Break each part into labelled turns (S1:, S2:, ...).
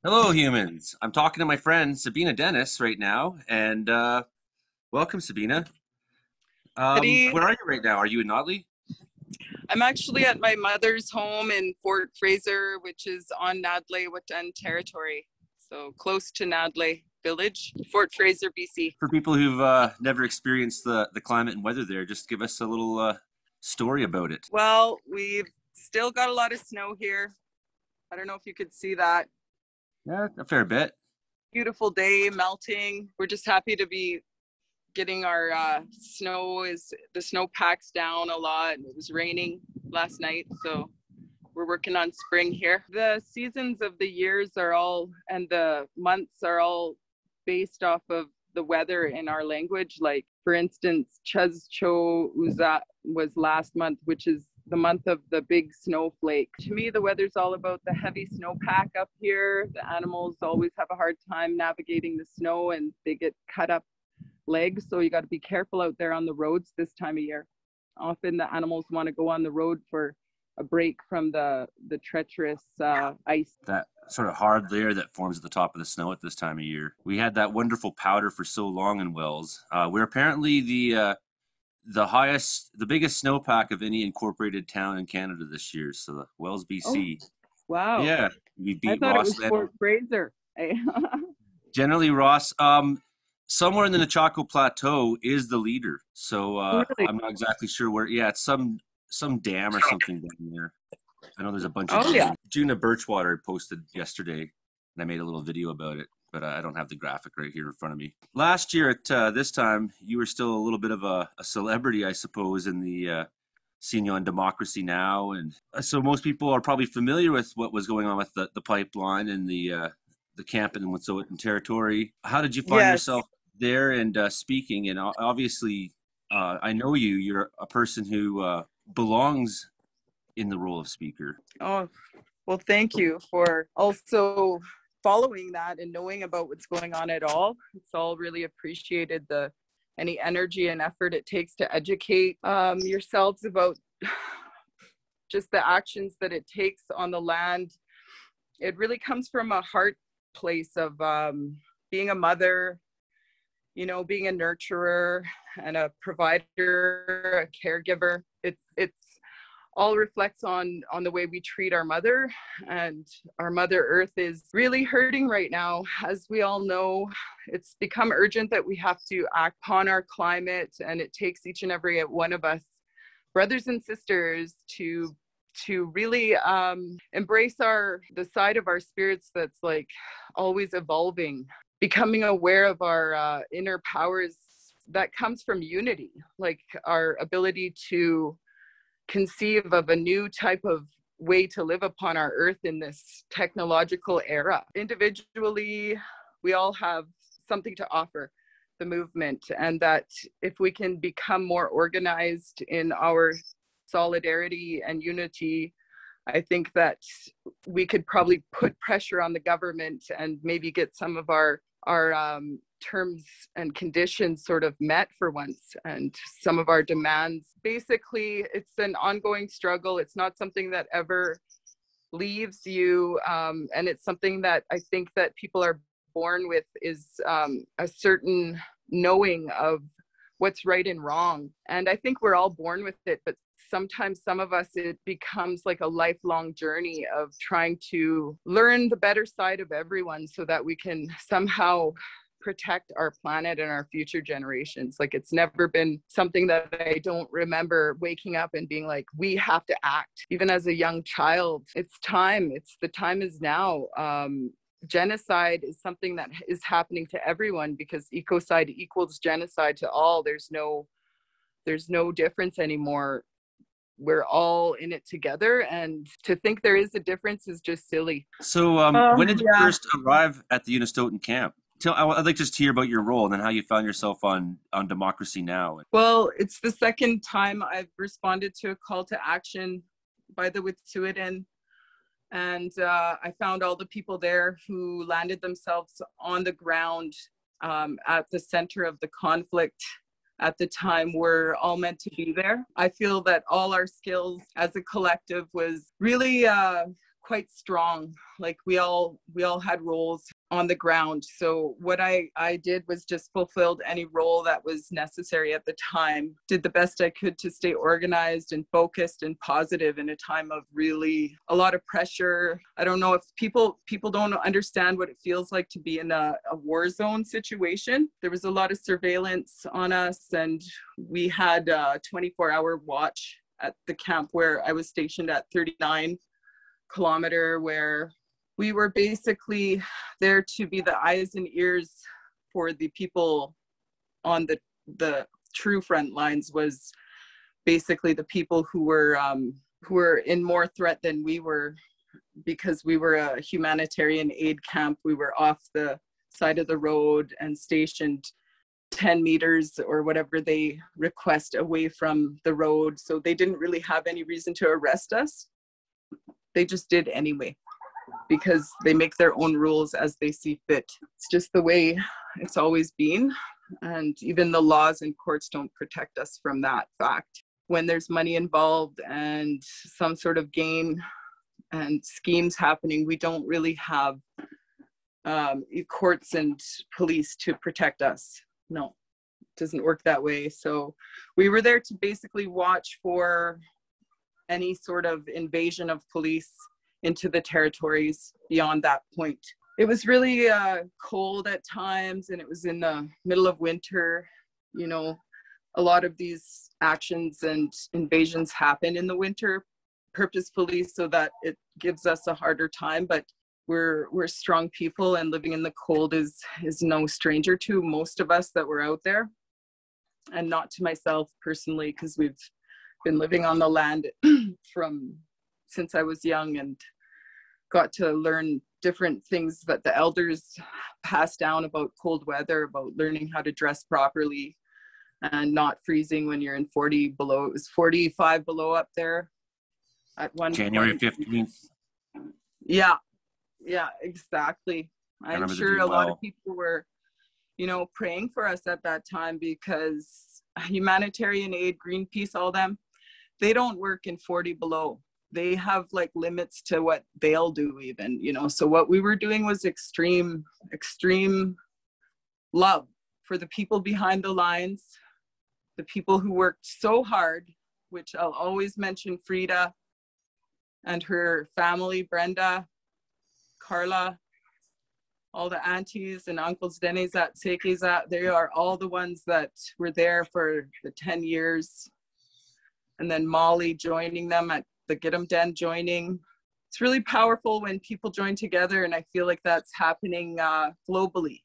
S1: Hello, humans. I'm talking to my friend Sabina Dennis right now, and welcome, Sabina.
S2: City.
S1: Where are you right now? Are you in Notley?
S2: I'm actually at my mother's home in Fort Fraser, which is on Nadleh Whut'en territory. So close to Nadleh village, Fort Fraser, BC.
S1: For people who've never experienced the climate and weather there, just give us a little story about it.
S2: Well, we've still got a lot of snow here. I don't know if you could see that.
S1: Yeah, a fair bit.
S2: Beautiful day, melting. We're just happy to be getting our snow. Is the snow packs down a lot. It was raining last night, so we're working on spring here. The seasons of the years are all, and the months are all based off of the weather in our language. Like, for instance, Chuz Cho Uza was last month, which is the month of the big snowflake. To me, the weather's all about the heavy snowpack up here. The animals always have a hard time navigating the snow and they get cut up legs. So you got to be careful out there on the roads this time of year. Often the animals want to go on the road for a break from the treacherous ice.
S1: That sort of hard layer that forms at the top of the snow at this time of year. We had that wonderful powder for so long in Wells. We're apparently the biggest snowpack of any incorporated town in Canada this year. So the Wells,
S2: Oh,
S1: BC.
S2: wow.
S1: Yeah, we
S2: I
S1: beat
S2: thought it was
S1: Ross.
S2: Fort Fraser.
S1: Generally, Ross, somewhere in the Nachaco Plateau is the leader. So
S2: Really?
S1: I'm not exactly sure where. Yeah, it's some dam or something down there. I know there's a bunch of
S2: Oh, yeah.
S1: dams. Juna Birchwater posted yesterday, and I made a little video about it, but I don't have the graphic right here in front of me. Last year at this time, you were still a little bit of a celebrity, I suppose, in the seeing you on Democracy Now, and so most people are probably familiar with what was going on with the pipeline and the camp in Unist'ot'en territory. How did you find
S2: Yes.
S1: yourself there and speaking? And obviously, I know you. You're a person who belongs in the role of speaker.
S2: Oh, well, thank you for also following that and knowing about what's going on at all. It's all really appreciated, the any energy and effort it takes to educate yourselves about just the actions that it takes on the land. It really comes from a heart place of being a mother, being a nurturer and a provider, a caregiver. It's all reflects on the way we treat our mother, and our mother earth is really hurting right now. As we all know, it's become urgent that we have to act upon our climate, and it takes each and every one of us, brothers and sisters, to really embrace the side of our spirits that's like always evolving, becoming aware of our inner powers that comes from unity, like our ability to conceive of a new type of way to live upon our earth in this technological era. Individually, we all have something to offer the movement, and that if we can become more organized in our solidarity and unity, I think that we could probably put pressure on the government and maybe get some of our terms and conditions sort of met for once, and some of our demands. Basically, it's an ongoing struggle. It's not something that ever leaves you, and it's something that I think that people are born with, is a certain knowing of what's right and wrong. And I think we're all born with it, but sometimes some of us, it becomes like a lifelong journey of trying to learn the better side of everyone so that we can somehow protect our planet and our future generations. Like, it's never been something that I don't remember waking up and being like, we have to act. Even as a young child, it's time. The time is now. Genocide is something that is happening to everyone, because ecocide equals genocide to all. There's no difference anymore. We're all in it together, and to think there is a difference is just silly.
S1: So, when did you
S2: Yeah.
S1: first arrive at the Unist'ot'en camp? I'd like just to hear about your role and then how you found yourself on Democracy Now.
S2: Well, it's the second time I've responded to a call to action by the Wet'suwet'en, and I found all the people there who landed themselves on the ground at the center of the conflict at the time were all meant to be there. I feel that all our skills as a collective was really quite strong. Like we all had roles on the ground. So what I did was just fulfilled any role that was necessary at the time. Did the best I could to stay organized and focused and positive in a time of really a lot of pressure. I don't know if people don't understand what it feels like to be in a war zone situation. There was a lot of surveillance on us, and we had a 24-hour watch at the camp where I was stationed at 39 kilometer, where we were basically there to be the eyes and ears for the people on the true front lines. Was basically the people who were in more threat than we were, because we were a humanitarian aid camp. We were off the side of the road and stationed 10 meters or whatever they request away from the road. So they didn't really have any reason to arrest us. They just did anyway, because they make their own rules as they see fit. It's just the way it's always been. And even the laws and courts don't protect us from that fact. When there's money involved and some sort of gain and schemes happening, we don't really have courts and police to protect us. No, it doesn't work that way. So we were there to basically watch for any sort of invasion of police into the territories beyond that point. It was really cold at times, and it was in the middle of winter. You know, a lot of these actions and invasions happen in the winter purposefully so that it gives us a harder time, but we're strong people, and living in the cold is no stranger to most of us that were out there, and not to myself personally, because we've been living on the land from since I was young, and got to learn different things that the elders passed down about cold weather, about learning how to dress properly and not freezing when you're in 40 below. It was 45 below up there at one
S1: January
S2: point.
S1: 15th.
S2: Yeah, exactly. I'm sure a lot of people were, praying for us at that time, because humanitarian aid, Greenpeace, all them, they don't work in 40 below. They have like limits to what they'll do even, so what we were doing was extreme love for the people behind the lines, the people who worked so hard, which I'll always mention Frida and her family, Brenda, Carla, all the aunties and uncles, Denizat, Sekizat, they are all the ones that were there for the 10 years. And then Molly joining them at the Get 'em Den joining. It's really powerful when people join together, and I feel like that's happening globally,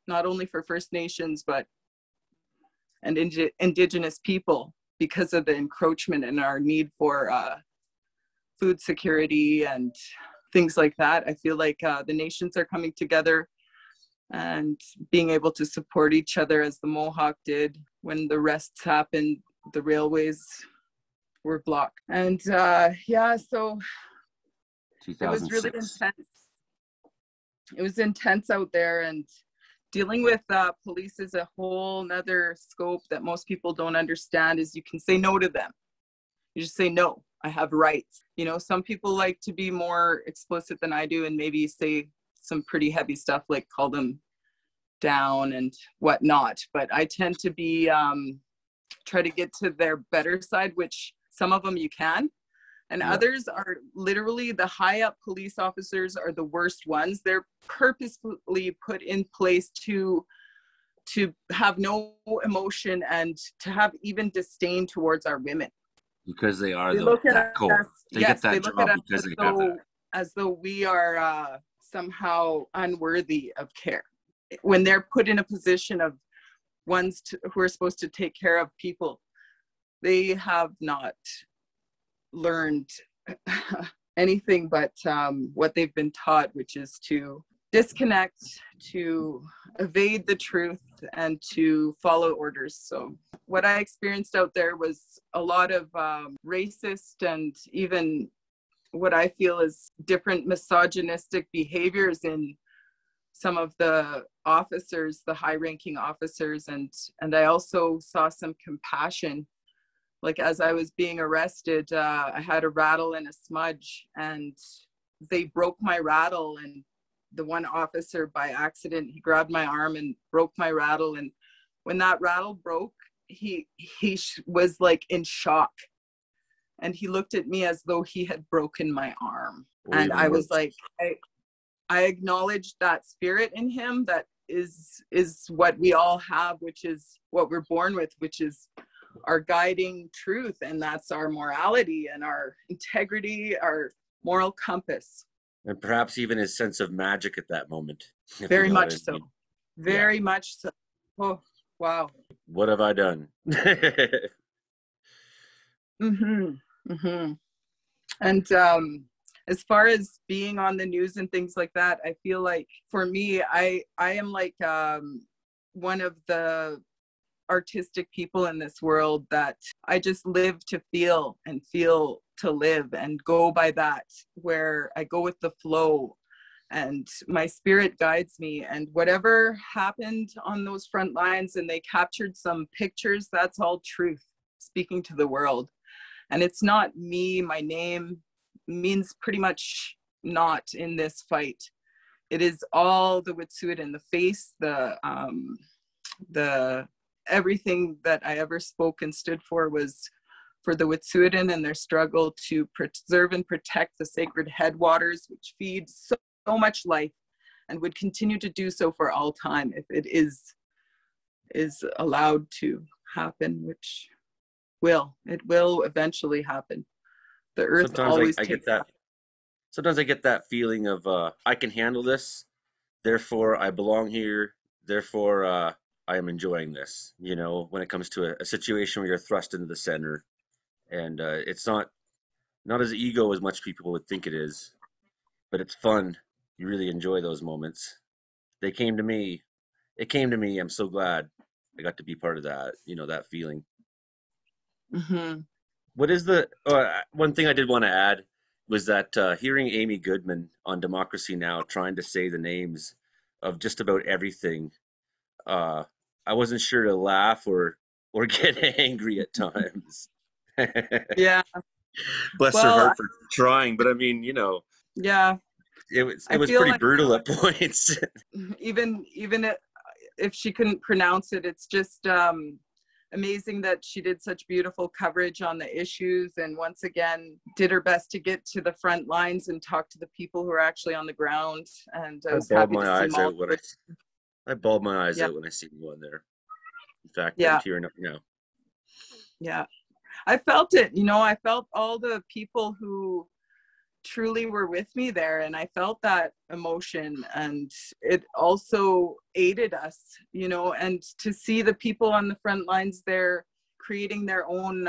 S2: not only for First Nations, but and Indigenous people, because of the encroachment and our need for food security and things like that. I feel like the nations are coming together and being able to support each other, as the Mohawk did when the rests happened, the railways were blocked. And so it was really intense. It was intense out there, and dealing with police is a whole nother scope that most people don't understand. Is you can say no to them. You just say, no, I have rights. Some people like to be more explicit than I do and maybe say some pretty heavy stuff, like call them down and whatnot. But I tend to be, try to get to their better side, which some of them you can. And others are literally, the high up police officers are the worst ones. They're purposefully put in place to have no emotion and to have even disdain towards our women.
S1: Because they are
S2: that
S1: cold. They get that job because they have that.
S2: As though we are somehow unworthy of care. When they're put in a position of ones who are supposed to take care of people, they have not learned anything but what they've been taught, which is to disconnect, to evade the truth, and to follow orders. So what I experienced out there was a lot of racist and even what I feel is different misogynistic behaviors in some of the officers, the high-ranking officers, and I also saw some compassion. Like as I was being arrested, I had a rattle and a smudge, and they broke my rattle, and the one officer by accident, he grabbed my arm and broke my rattle. And when that rattle broke, he was like in shock. And he looked at me as though he had broken my arm.
S1: Or
S2: And
S1: even
S2: I was
S1: worse.
S2: like, I acknowledged that spirit in him that is what we all have, which is what we're born with, which is our guiding truth. And that's our morality and our integrity, our moral compass.
S1: And perhaps even his sense of magic at that moment, if you
S2: Very
S1: know what
S2: much
S1: I
S2: so.
S1: mean.
S2: Very much so. Oh, wow.
S1: What have I done?
S2: Mm-hmm. Mm-hmm. And as far as being on the news and things like that, I feel like for me, I am like one of the artistic people in this world that I just live to feel and feel to live and go by that, where I go with the flow and my spirit guides me. And whatever happened on those front lines, and they captured some pictures, that's all truth speaking to the world. And it's not me. My name means pretty much not in this fight. It is all the Wet'suwet'en, the face, the everything that I ever spoke and stood for was for the Wet'suwet'en and their struggle to preserve and protect the sacred headwaters, which feed so much life and would continue to do so for all time if it is allowed to happen, which it will eventually happen. The earth
S1: Sometimes
S2: always
S1: I get
S2: takes
S1: that. Sometimes I get that feeling of I can handle this, therefore I belong here, therefore I am enjoying this. You know, when it comes to a situation where you're thrust into the center, and it's not as ego as much people would think it is, but it's fun. You really enjoy those moments. They came to me. It came to me. I'm so glad I got to be part of that. You know, that feeling.
S2: Mm-hmm.
S1: What is the one thing I did want to add was that hearing Amy Goodman on Democracy Now! Trying to say the names of just about everything, uh, I wasn't sure to laugh or get angry at times.
S2: Yeah.
S1: Bless her
S2: Well,
S1: heart for trying, but I mean, you know,
S2: yeah.
S1: it
S2: I
S1: was
S2: feel
S1: pretty
S2: like
S1: brutal at points.
S2: even if she couldn't pronounce it, it's just amazing that she did such beautiful coverage on the issues, and once again did her best to get to the front lines and talk to the people who are actually on the ground. And I
S1: I
S2: was
S1: bawled
S2: happy to
S1: my
S2: see
S1: eyes
S2: Molly.
S1: out when I bawled my eyes
S2: Yeah,
S1: out when I seen you on there. In fact, I'm
S2: yeah,
S1: tearing up now.
S2: yeah. I felt it. I felt all the people who truly were with me there, and I felt that emotion, and it also aided us, and to see the people on the front lines there creating their own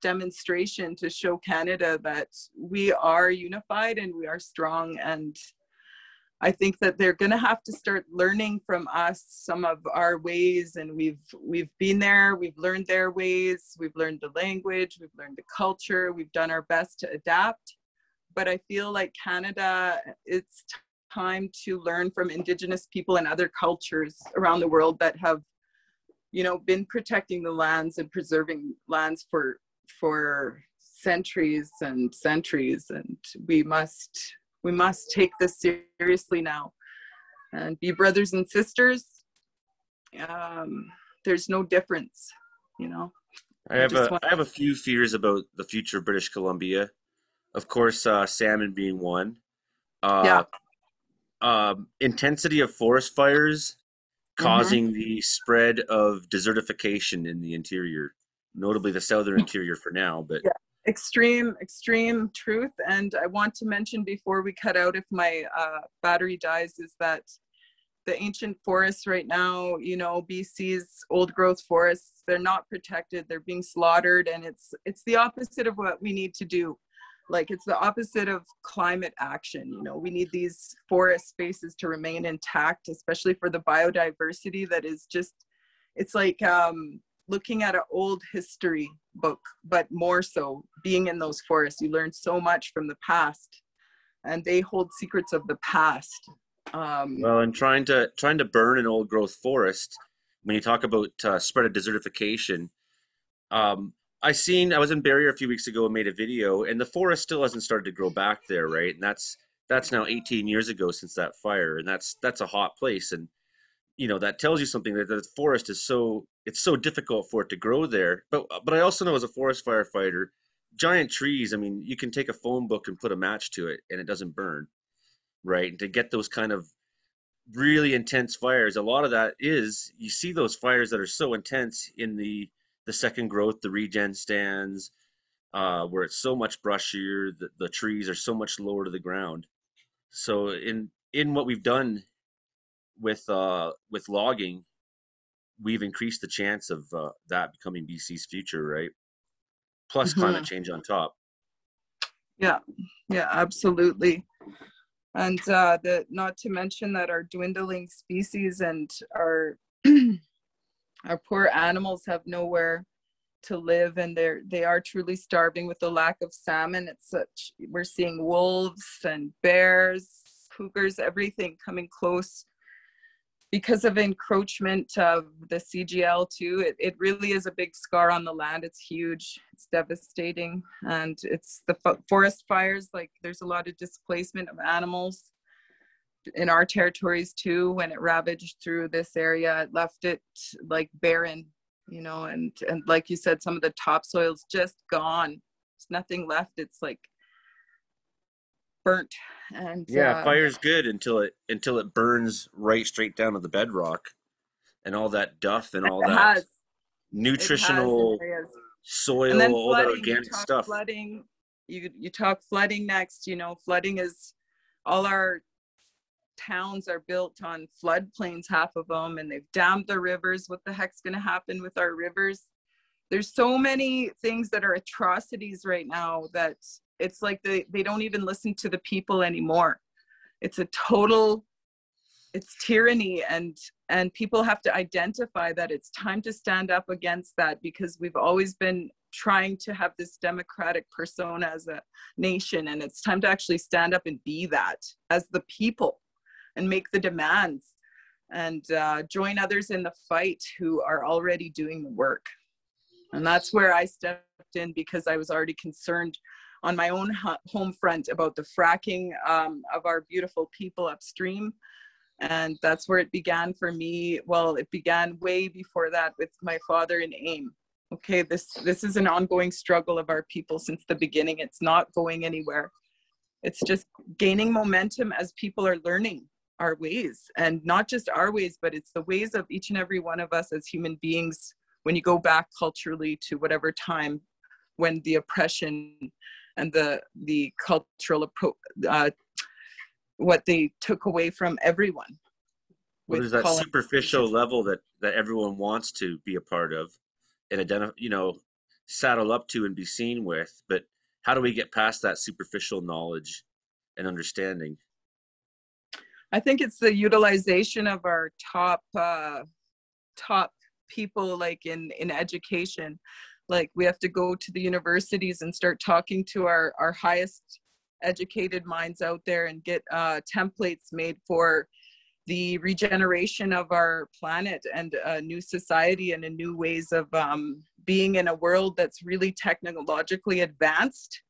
S2: demonstration to show Canada that we are unified and we are strong. And I think that they're going to have to start learning from us some of our ways, and we've been there, we've learned their ways, we've learned the language, we've learned the culture, we've done our best to adapt. But I feel like Canada, it's time to learn from Indigenous people and other cultures around the world that have, been protecting the lands and preserving lands for centuries and centuries. And we must take this seriously now and be brothers and sisters. There's no difference, I just want.
S1: I have a few fears about the future of British Columbia. Of course, salmon being one. Uh,
S2: Yeah.
S1: Intensity of forest fires
S2: Mm-hmm.
S1: causing the spread of desertification in the interior, notably the southern interior for now. But
S2: Yeah, extreme truth. And I want to mention before we cut out, if my battery dies, is that the ancient forests right now, BC's old growth forests, they're not protected, they're being slaughtered. And it's the opposite of what we need to do. Like, it's the opposite of climate action. We need these forest spaces to remain intact, especially for the biodiversity that is just, it's like looking at an old history book, but more so being in those forests. You learn so much from the past, and they hold secrets of the past.
S1: well, and trying to burn an old growth forest, when you talk about spread of desertification, um, I was in Barrier a few weeks ago and made a video, and the forest still hasn't started to grow back there, right? And that's now 18 years ago since that fire, and that's a hot place. And that tells you something, that the forest is it's so difficult for it to grow there. But I also know, as a forest firefighter, giant trees, I mean, you can take a phone book and put a match to it and it doesn't burn, right? And to get those kind of really intense fires, a lot of that is, you see those fires that are so intense in the second growth, the regen stands, where it's so much brushier, the trees are so much lower to the ground. So in what we've done with logging, we've increased the chance of that becoming BC's future, right? Plus climate
S2: Mhm.
S1: change on top.
S2: Yeah, yeah, absolutely. And the not to mention that our dwindling species and our our poor animals have nowhere to live, and they are truly starving with the lack of salmon. We're seeing wolves and bears, cougars, everything coming close because of encroachment of the CGL too. It really is a big scar on the land. It's huge, it's devastating. And it's the forest fires, like there's a lot of displacement of animals in our territories too. When it ravaged through this area, it left it like barren, and like you said, some of the topsoil's just gone. There's nothing left. It's like burnt. And
S1: Yeah, fire's good until it burns right straight down to the bedrock, and all that duff and all
S2: it
S1: that
S2: has it has in
S1: nutritional
S2: areas. And
S1: soil,
S2: then
S1: all that
S2: flooding, you
S1: organic
S2: talk
S1: stuff.
S2: flooding, you talk flooding next. Flooding is, all our towns are built on floodplains, half of them, and they've dammed the rivers. What the heck's going to happen with our rivers? There's so many things that are atrocities right now that it's like they don't even listen to the people anymore. It's a total, it's tyranny, and people have to identify that it's time to stand up against that, because we've always been trying to have this democratic persona as a nation, and it's time to actually stand up and be that as the people and make the demands, and join others in the fight who are already doing the work. And that's where I stepped in, because I was already concerned on my own home front about the fracking of our beautiful people upstream. And that's where it began for me. Well, it began way before that with my father in AIM. Okay, this is an ongoing struggle of our people since the beginning. It's not going anywhere. It's just gaining momentum as people are learning our ways, and not just our ways, but it's the ways of each and every one of us as human beings. When you go back culturally to whatever time when the oppression and the cultural what they took away from everyone
S1: Well,
S2: with
S1: there's that
S2: colonization.
S1: superficial level that everyone wants to be a part of and saddle up to and be seen with. But how do we get past that superficial knowledge and understanding?
S2: I think it's the utilization of our top people, like in education. Like, we have to go to the universities and start talking to our highest educated minds out there, and get templates made for the regeneration of our planet, and a new society, and a new ways of being in a world that's really technologically advanced,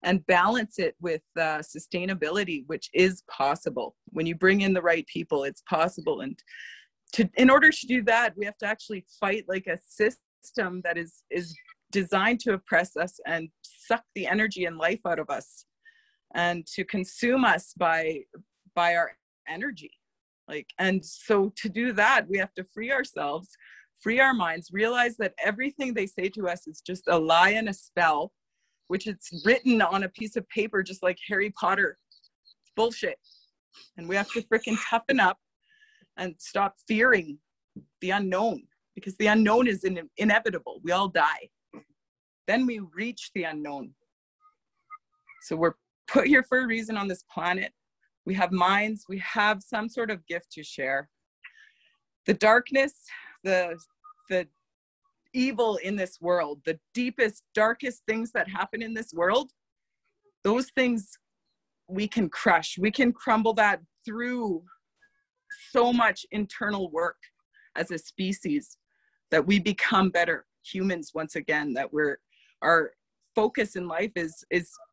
S2: and balance it with sustainability, which is possible. When you bring in the right people, it's possible. And in order to do that, we have to actually fight like a system that is designed to oppress us and suck the energy and life out of us, and to consume us by our energy. And so to do that, we have to free ourselves, free our minds, realize that everything they say to us is just a lie and a spell, which it's written on a piece of paper, just like Harry Potter. It's bullshit. And we have to freaking toughen up and stop fearing the unknown, because the unknown is inevitable. We all die. Then we reach the unknown. So we're put here for a reason on this planet. We have minds, we have some sort of gift to share. The darkness, the evil in this world, the deepest, darkest things that happen in this world, those things we can crush. We can crumble that through so much internal work as a species, that we become better humans once again, that we're our focus in life is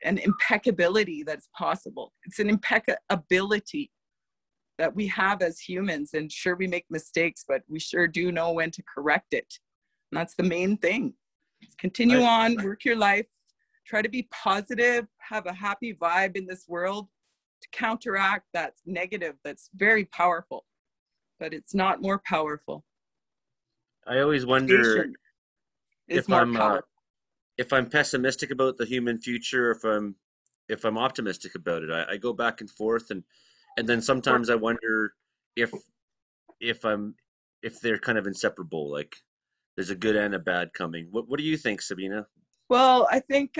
S2: an impeccability that's possible. It's an impeccability that we have as humans. And sure, we make mistakes, but we sure do know when to correct it. And that's the main thing. Just continue on, work your life, try to be positive, have a happy vibe in this world to counteract that negative that's very powerful, but it's not more powerful.
S1: I always wonder
S2: Is more powerful.
S1: if I'm pessimistic about the human future, if I'm optimistic about it. I go back and forth, and then sometimes I wonder if if I'm if they're kind of inseparable, like there's a good and a bad coming. What do you think, Sabina?
S2: Well, I think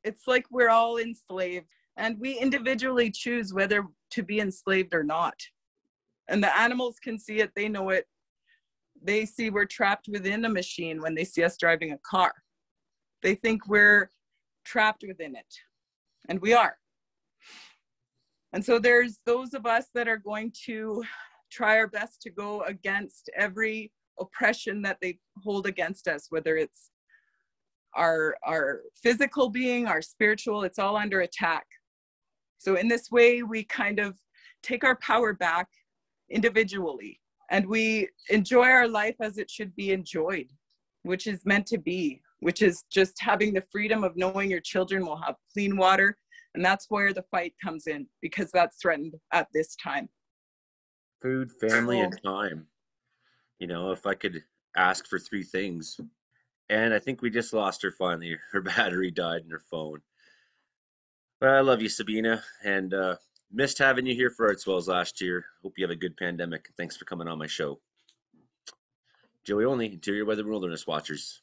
S2: it's like we're all enslaved, and we individually choose whether to be enslaved or not. And the animals can see it, they know it. They see we're trapped within a machine when they see us driving a car. They think we're trapped within it, and we are. And so there's those of us that are going to try our best to go against every oppression that they hold against us, whether it's our physical being, our spiritual, it's all under attack. So in this way, we kind of take our power back individually, and we enjoy our life as it should be enjoyed, which is meant to be, which is just having the freedom of knowing your children will have clean water. And that's where the fight comes in, because that's threatened at this time.
S1: Food, family, and time. You know, if I could ask for three things. And I think we just lost her finally. Her battery died in her phone. But I love you, Sabina, and missed having you here for Arts Wells last year. Hope you have a good pandemic. Thanks for coming on my show. Joey Only, Interior Weather Wilderness Watchers.